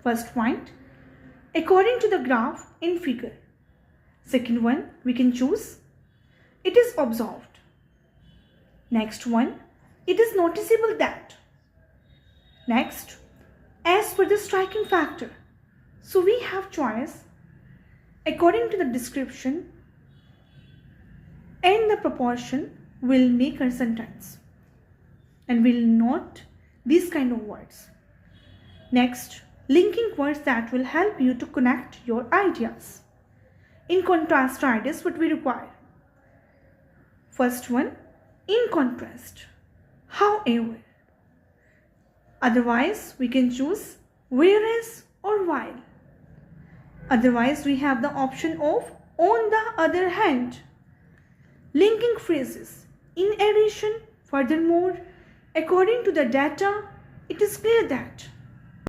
First point, according to the graph in figure. Second one, we can choose it is observed. Next one, it is noticeable that. Next, as per the striking factor. So we have choice according to the description and the proportion will make a sentence and will note these kind of words. Next, linking words that will help you to connect your ideas. In contrast ideas, what we require. First one, in contrast. However. Otherwise, we can choose whereas or while. Otherwise, we have the option of on the other hand. Linking phrases. In addition, furthermore, according to the data, it is clear that.